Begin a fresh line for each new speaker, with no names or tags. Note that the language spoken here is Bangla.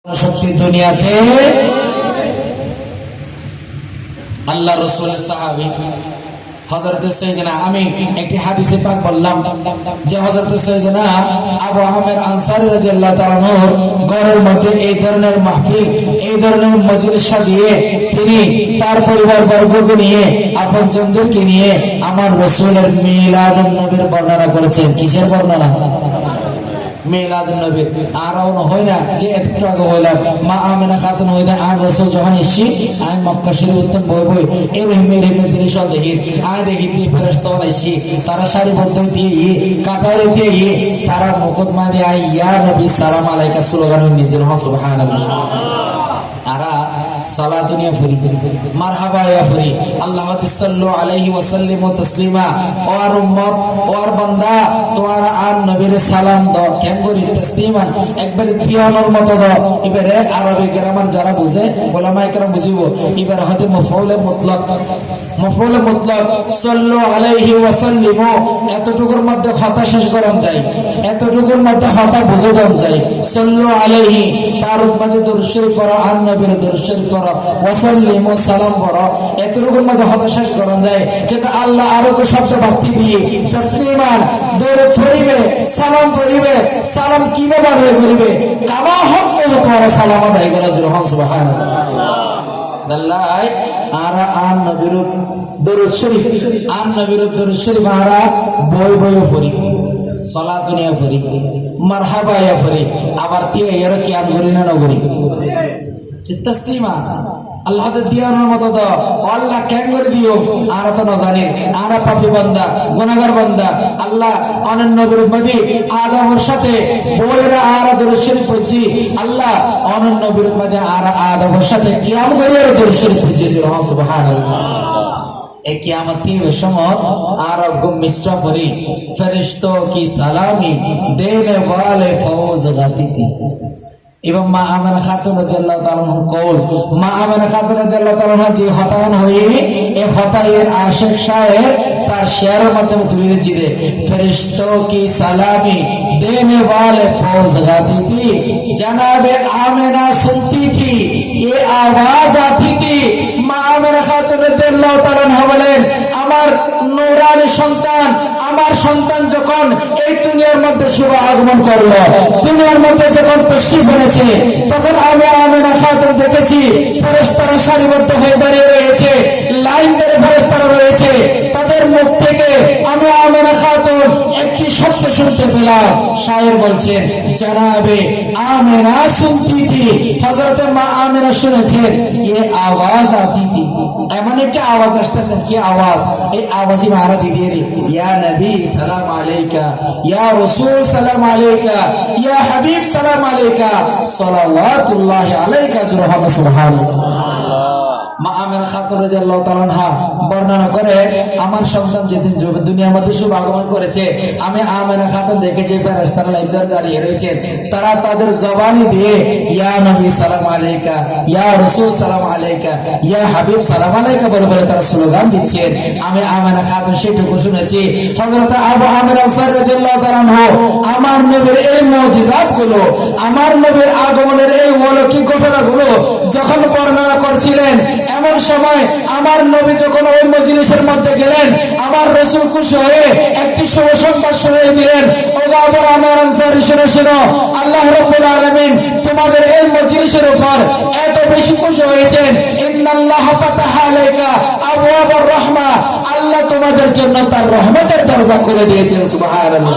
শক্তি দুনিয়াতে আল্লাহ রাসূলের সাহাবী হযরত সাইয়েদনা আমি একটি হাদিসে পাক বললাম যে হযরত সাইয়েদনা আবু আহমেদ আনসারী রাদিয়াল্লাহু তাআলা আনহুর ঘরের মধ্যে এই ধরনের মাহফিল এই ধরনের মজলিস সাজিয়ে তিনি তার পরিবার বর্গকে নিয়ে আপনজনদেরকে নিয়ে আমার রাসূলের মিলাদুন নবীর বর্ণনা করেছেন। কিসের বর্ণনা? মিলাদুন নবী। আরও হয় না যে একটু আগে হইলাম মা আমেনা খাতুন হইলেন আর রাসূল যখন এসেছি আমি মক্কা শরীফ উত্তম বই বই এর মেরে জিনিস দেখি আয় দেখি ফেরেশতা এসেছি তারা সারিবদ্ধ দিয়ে কাতারে দিয়ে তারা মুকদ্দমা দিয়ে ইয়া নবী সালাম আলাইকা স্লোগান নিজের সুবহানাল্লাহ আরা সালাতুনিয়া ফুরি মারহাবা ইয়া ফুরি আল্লাহু সাল্লু আলাইহি ওয়া সাল্লিমু তাসলিমা ওয়ার উম্মত ওয়ার বান্দা তোমরা আর নবীর সালাম দাও কেন করি তাসলিমা একবার পিয়ানোর মতো দাও। এবারে আরবি গ্রামার যারা বুঝে ওলামায়ে কেরাম বুঝিব এবারে হতে মাফউলে মুতলাক সাল্লু আলাইহি ওয়া সাল্লিমু এতটুকুর মধ্যে কথা শেষ করন যায় এতটুকুর মধ্যে কথা বুঝে দেন যায় সাল্লু আলাইহি তার উম্মতে দরুদ শরীফ পড়ো আর নবীর দরুদ শরীফ পড়ো ওয়া সাল্লিমু সালাম পড়ো এতটুকুর মধ্যে কথা শেষ করন যায়। কিন্তু আল্লাহ আরো কো শব্দ বাকি দিয়ে তাসলিমান দরুদ পড়িবে সালাম পড়িবে সালাম কিভাবে আদায় করিবে কামা হক করে তোমার সালাম আদায় করা জরুরি সুবহানাল্লাহ দাল্লাই আরা আন নবীর দরুদ শরীফ আন নবীর দরুদ শরীফ আরা বই বই পড়ি সালাতুনিয়া পড়ি মারহাবা ইয়া পড়ি আবার তে এর কি আম করি না করি তাসলিমা আল্লাহ দিয়ানোর মতো দাও আল্লাহ কেন করে দিও আর তো না জানি আর পাপী বান্দা গুনাহগার বান্দা আল্লাহ অনন্য বিরুদ্ধে আদমের সাথে বইরা আর দরুদ শরীফ পড়ছি আল্লাহ অনন্য বিরুদ্ধে আর আদমের সাথে কিয়াম করে দরুদ শরীফ পড়ছি সুবহানাল্লাহ। ए क़यामत के समय आरब मिस्रा परी फरिश्तों की सलामी देने वाले फौज गाती थी এবং মা আমেনা খাতুন রাদিয়াল্লাহু তাআলা আনহা কওল মা আমেনা খাতুন রাদিয়াল্লাহু তাআলা আনহা যে হতান হয়ে এই হতায়ের আশিক শায়ের তার শেয়ারের মাধ্যমে তুলে দিয়েছে ফেরেশতোं की सलामी देने वाले फौज गाती थी जनाबे आमेना सुनती थी ये आवाज आती थी মা আমেনা খাতুন রাদিয়াল্লাহু তাআলা আনহা বলেন আমার নূরানি সন্তান আমার সন্তান যখন এই দুনিয়ার মধ্যে শুভ আগমন করলো দুনিয়ার মধ্যে যখন তশরিফ এনেছে তখন আমি আমেনা খাতুন দেখেছি ফেরেশতারা সারিবদ্ধ হয়ে দাঁড়িয়ে রয়েছে লাইন ধরে ফেরেশতারা রয়েছে তাদের মুখ থেকে আমি আমেনা খাতুন একটি শব্দ শুনতে পেলাম শায়ের বলছেন জনাবে আমেনা শুনতি থি হযরত মা আমেনা শুনেছে ये आवाज आती थी এমন একটা আওয়াজ আসতেছে কি আওয়াজ এই আওয়াজই মারা দিয়ে রে ইয়া নবী সালাম আলাইকা ইয়া রাসূল সালাম আলাইকা ইয়া হাবিব সালাম আলাইকা সাল্লাল্লাহু আলাইকা জুরহাম সুবহানাল্লাহ। মা আমেনা খাতুন রাদিয়াল্লাহু তাআলা আনহা বর্ণনা করে আমার সন্তান যেদিন দুনিয়ার মধ্যে শুভ আগমন করেছে আমি আমেনা খাতুন দেখেছি ফেরেশতারা লাইনদার দাঁড়িয়ে রয়েছেন তারা তাদের জবানি দিয়ে ইয়া নবী সালাম আলাইকা ইয়া রাসূল সালাম আলাইকা ইয়া হাবিব সালাম আলাইকা বলে বলে তারা স্লোগান দিচ্ছেন। আমি আমেনা খাতুন সেটুকু শুনেছি হযরত আবু আমির আনসারী রাদিয়াল্লাহু তাআলা আনহু আমার নবীর এই মুজিজাতগুলো আমার নবীর আগমনের এই অলৌকিক ঘটনাগুলো যখন বর্ণনা করছিলেন এমন সময় আমার নবী যখন ওই মজলিসের মধ্যে গেলেন আমার রাসূল খুশি হয়ে একটি শুভ সংবাদ শুনিয়ে দিলেন ও আবু আমির আনসারী শুনো আল্লাহ রাব্বুল আলামিন তোমাদের এই মজলিসের উপর এত বেশি খুশি হয়েছেন ইন্নাল্লাহ ফাতাহা আলাইকা আবওয়াবুর রাহমা আল্লাহ তোমাদের জন্য তার রহমতের দরজা খুলে দিয়েছেন সুবহানাল্লাহ।